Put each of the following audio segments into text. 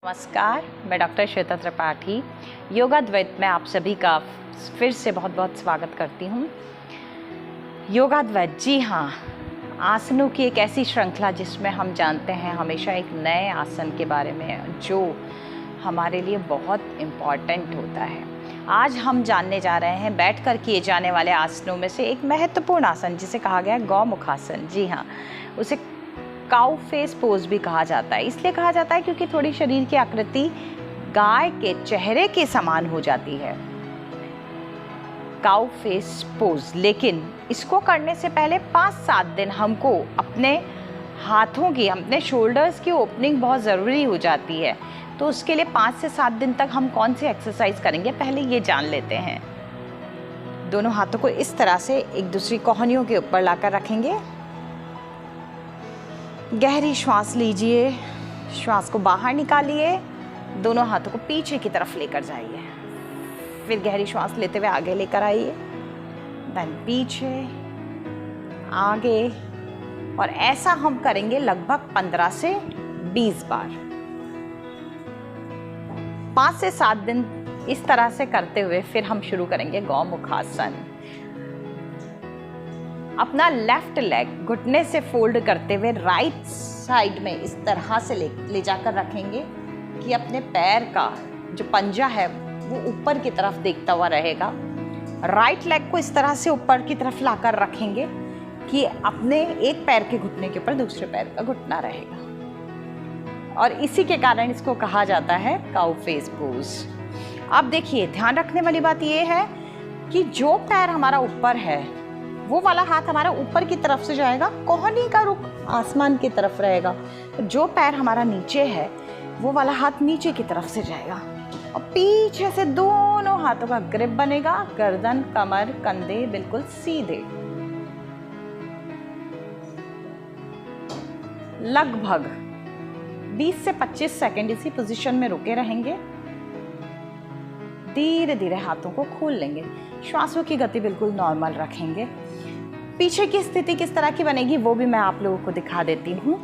नमस्कार, मैं डॉक्टर श्वेता त्रिपाठी योगा द्वैत में आप सभी का फिर से बहुत बहुत स्वागत करती हूँ। योगा द्वैत, जी हाँ, आसनों की एक ऐसी श्रृंखला जिसमें हम जानते हैं हमेशा एक नए आसन के बारे में जो हमारे लिए बहुत इम्पॉर्टेंट होता है। आज हम जानने जा रहे हैं बैठकर किए जाने वाले आसनों में से एक महत्वपूर्ण आसन जिसे कहा गया है गौमुखासन। जी हाँ, उसे काउ फेस पोज भी कहा जाता है। इसलिए कहा जाता है क्योंकि थोड़ी शरीर की आकृति गाय के चेहरे के समान हो जाती है, काउ फेस पोज। लेकिन इसको करने से पहले 5-7 दिन हमको अपने हाथों की, अपने शोल्डर्स की ओपनिंग बहुत ज़रूरी हो जाती है। तो उसके लिए 5 से 7 दिन तक हम कौन सी एक्सरसाइज करेंगे पहले ये जान लेते हैं। दोनों हाथों को इस तरह से एक दूसरी कोहनियों के ऊपर लाकर रखेंगे। गहरी श्वास लीजिए, श्वास को बाहर निकालिए, दोनों हाथों को पीछे की तरफ लेकर जाइए। फिर गहरी श्वास लेते हुए आगे लेकर आइए, देन पीछे, आगे, और ऐसा हम करेंगे लगभग 15 से 20 बार। 5 से 7 दिन इस तरह से करते हुए फिर हम शुरू करेंगे गौमुखासन। अपना लेफ्ट लेग घुटने से फोल्ड करते हुए राइट साइड में इस तरह से ले जाकर रखेंगे कि अपने पैर का जो पंजा है वो ऊपर की तरफ देखता हुआ रहेगा। राइट लेग को इस तरह से ऊपर की तरफ लाकर रखेंगे कि अपने एक पैर के घुटने के ऊपर दूसरे पैर का घुटना रहेगा, और इसी के कारण इसको कहा जाता है काउ फेस पोज। अब देखिए, ध्यान रखने वाली बात ये है कि जो पैर हमारा ऊपर है वो वाला हाथ हमारा ऊपर की तरफ से जाएगा, कोहनी का रुख आसमान की तरफ रहेगा। जो पैर हमारा नीचे है वो वाला हाथ नीचे की तरफ से जाएगा, और पीछे से दोनों हाथों का ग्रिप बनेगा। गर्दन, कमर, कंधे बिल्कुल सीधे। लगभग 20 से 25 सेकंड इसी पोजीशन में रुके रहेंगे। धीरे धीरे हाथों को खोल लेंगे, श्वासों की गति बिल्कुल नॉर्मल रखेंगे। पीछे की स्थिति किस तरह की बनेगी वो भी मैं आप लोगों को दिखा देती हूँ।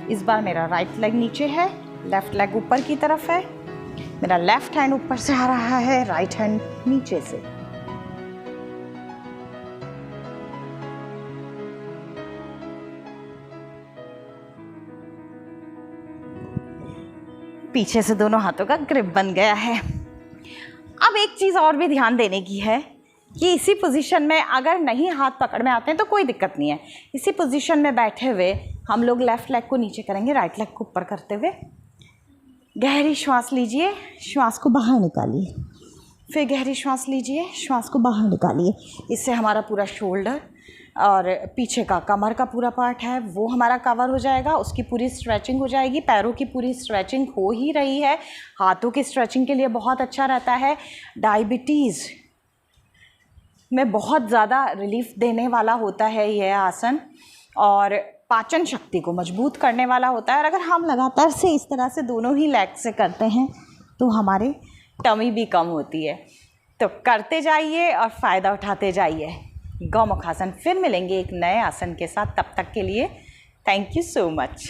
इस बार मेरा राइट लेग नीचे है, लेफ्ट लेग ऊपर की तरफ है। मेरा लेफ्ट हैंड ऊपर से आ रहा है, राइट हैंड नीचे से। पीछे से दोनों हाथों का ग्रिप बन गया है। अब एक चीज़ और भी ध्यान देने की है कि इसी पोजीशन में अगर नहीं हाथ पकड़ में आते हैं तो कोई दिक्कत नहीं है। इसी पोजीशन में बैठे हुए हम लोग लेफ़्ट लेग को नीचे करेंगे, राइट लेग को ऊपर करते हुए। गहरी श्वास लीजिए, श्वास को बाहर निकालिए, फिर गहरी श्वास लीजिए, श्वास को बाहर निकालिए। इससे हमारा पूरा शोल्डर और पीछे का कमर का पूरा पार्ट है वो हमारा कवर हो जाएगा, उसकी पूरी स्ट्रेचिंग हो जाएगी। पैरों की पूरी स्ट्रेचिंग हो ही रही है, हाथों की स्ट्रेचिंग के लिए बहुत अच्छा रहता है। डायबिटीज़ में बहुत ज़्यादा रिलीफ देने वाला होता है यह आसन, और पाचन शक्ति को मजबूत करने वाला होता है। और अगर हम लगातार से इस तरह से दोनों ही लेग से करते हैं तो हमारे टमी भी कम होती है। तो करते जाइए और फ़ायदा उठाते जाइए। गौमुखासन। फिर मिलेंगे एक नए आसन के साथ, तब तक के लिए थैंक यू सो मच।